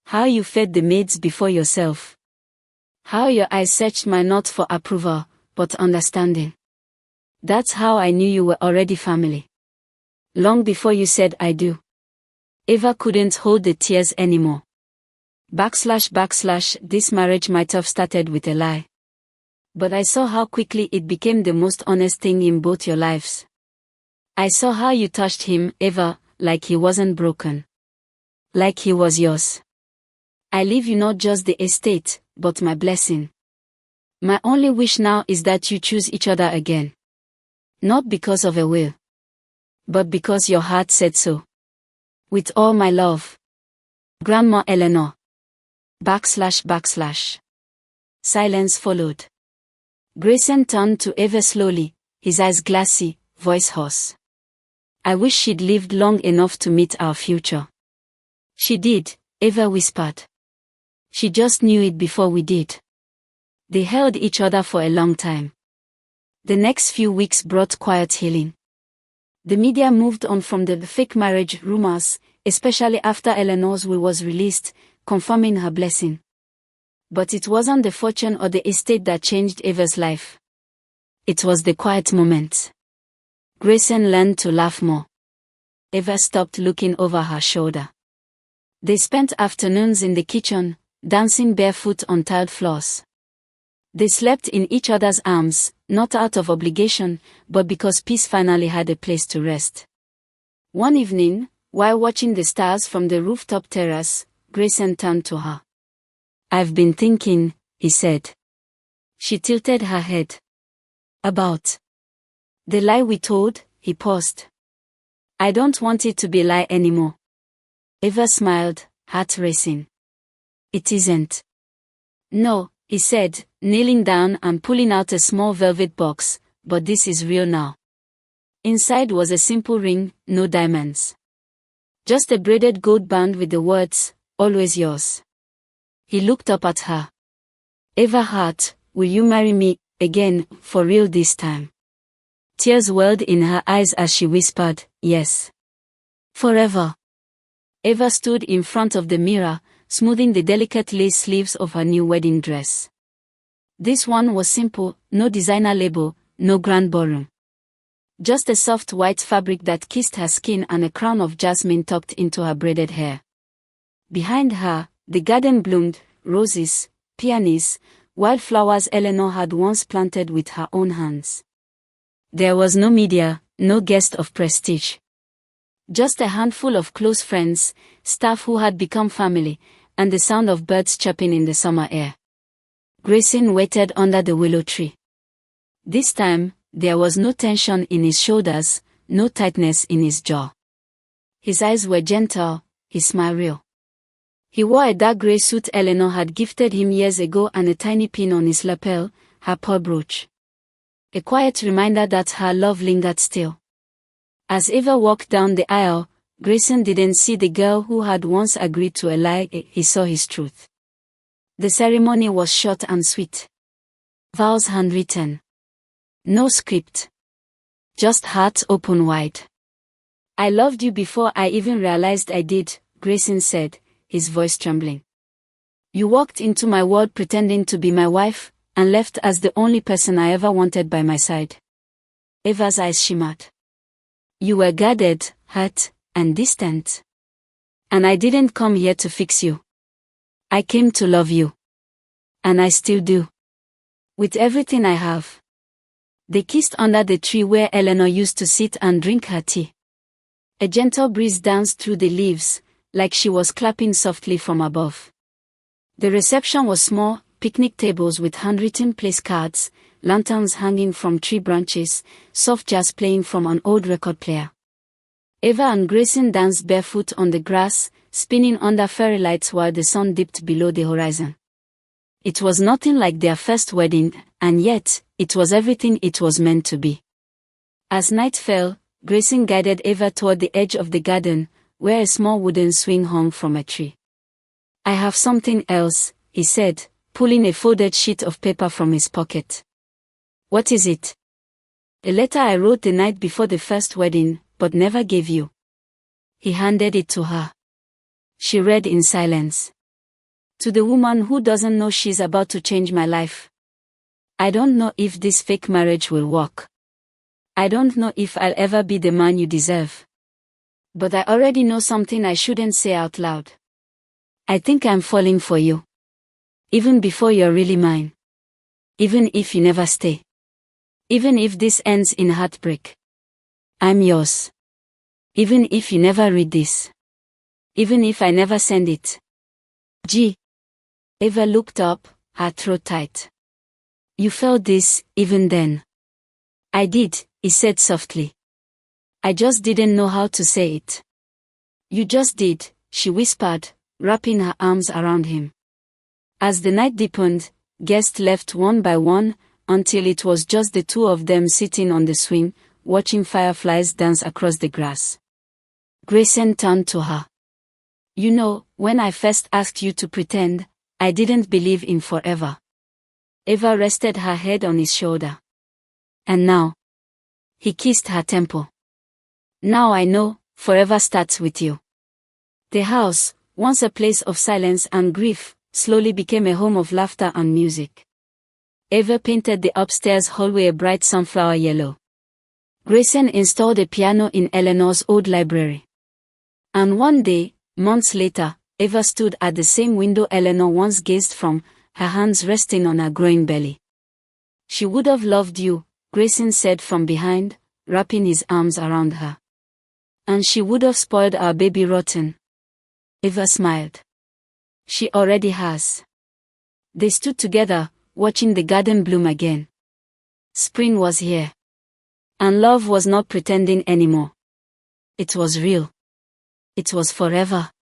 How you fed the maids before yourself. How your eyes searched mine not for approval, but understanding. That's how I knew you were already family. Long before you said I do. Eva couldn't hold the tears anymore. This marriage might have started with a lie. But I saw how quickly it became the most honest thing in both your lives. I saw how you touched him, Eva, like he wasn't broken. Like he was yours. I leave you not just the estate, but my blessing. My only wish now is that you choose each other again. Not because of a will. But because your heart said so. With all my love. Grandma Eleanor. Silence followed. Grayson turned to Eva slowly, his eyes glassy, voice hoarse. I wish she'd lived long enough to meet our future. She did, Eva whispered. She just knew it before we did. They held each other for a long time. The next few weeks brought quiet healing. The media moved on from the fake marriage rumors, especially after Eleanor's will was released, confirming her blessing. But it wasn't the fortune or the estate that changed Eva's life. It was the quiet moments. Grayson learned to laugh more. Eva stopped looking over her shoulder. They spent afternoons in the kitchen, dancing barefoot on tiled floors. They slept in each other's arms, not out of obligation, but because peace finally had a place to rest. One evening, while watching the stars from the rooftop terrace, Grayson turned to her. I've been thinking, he said. She tilted her head. About the lie we told, he paused. I don't want it to be a lie anymore. Eva smiled, heart racing. It isn't. No, he said, kneeling down and pulling out a small velvet box, but this is real now. Inside was a simple ring, no diamonds. Just a braided gold band with the words, "Always yours." He looked up at her. "Eva Hart, will you marry me, again, for real this time?" Tears welled in her eyes as she whispered, "Yes. Forever." Eva stood in front of the mirror, smoothing the delicate lace sleeves of her new wedding dress. This one was simple, no designer label, no grand ballroom. Just a soft white fabric that kissed her skin and a crown of jasmine tucked into her braided hair. Behind her, the garden bloomed, roses, peonies, wildflowers Eleanor had once planted with her own hands. There was no media, no guest of prestige. Just a handful of close friends, staff who had become family, and the sound of birds chirping in the summer air. Grayson waited under the willow tree. This time, there was no tension in his shoulders, no tightness in his jaw. His eyes were gentle, his smile real. He wore a dark gray suit Eleanor had gifted him years ago and a tiny pin on his lapel, her pearl brooch. A quiet reminder that her love lingered still. As Eva walked down the aisle, Grayson didn't see the girl who had once agreed to a lie, he saw his truth. The ceremony was short and sweet. Vows handwritten. No script. Just hearts open wide. "I loved you before I even realized I did," Grayson said, his voice trembling. "You walked into my world pretending to be my wife, and left as the only person I ever wanted by my side." Eva's eyes shimmered. "You were guarded, hurt, and distant. And I didn't come here to fix you. I came to love you. And I still do. With everything I have." They kissed under the tree where Eleanor used to sit and drink her tea. A gentle breeze danced through the leaves, like she was clapping softly from above. The reception was small, picnic tables with handwritten place cards, lanterns hanging from tree branches, soft jazz playing from an old record player. Eva and Grayson danced barefoot on the grass, spinning under fairy lights while the sun dipped below the horizon. It was nothing like their first wedding, and yet, it was everything it was meant to be. As night fell, Grayson guided Eva toward the edge of the garden, where a small wooden swing hung from a tree. "I have something else," he said, pulling a folded sheet of paper from his pocket. "What is it?" "A letter I wrote the night before the first wedding, but never gave you." He handed it to her. She read in silence. "To the woman who doesn't know she's about to change my life. I don't know if this fake marriage will work. I don't know if I'll ever be the man you deserve. But I already know something I shouldn't say out loud. I think I'm falling for you. Even before you're really mine. Even if you never stay. Even if this ends in heartbreak. I'm yours. Even if you never read this. Even if I never send it. G." Eva looked up, her throat tight. "You felt this, even then." "I did," he said softly. "I just didn't know how to say it." "You just did," she whispered, wrapping her arms around him. As the night deepened, guests left one by one, until it was just the two of them sitting on the swing, watching fireflies dance across the grass. Grayson turned to her. "You know, when I first asked you to pretend, I didn't believe in forever." Eva rested her head on his shoulder. "And now?" He kissed her temple. "Now I know, forever starts with you." The house, once a place of silence and grief, slowly became a home of laughter and music. Eva painted the upstairs hallway a bright sunflower yellow. Grayson installed a piano in Eleanor's old library. And one day, months later, Eva stood at the same window Eleanor once gazed from, her hands resting on her growing belly. "She would have loved you," Grayson said from behind, wrapping his arms around her. "And she would have spoiled our baby rotten." Eva smiled. "She already has." They stood together, watching the garden bloom again. Spring was here. And love was not pretending anymore. It was real. It was forever.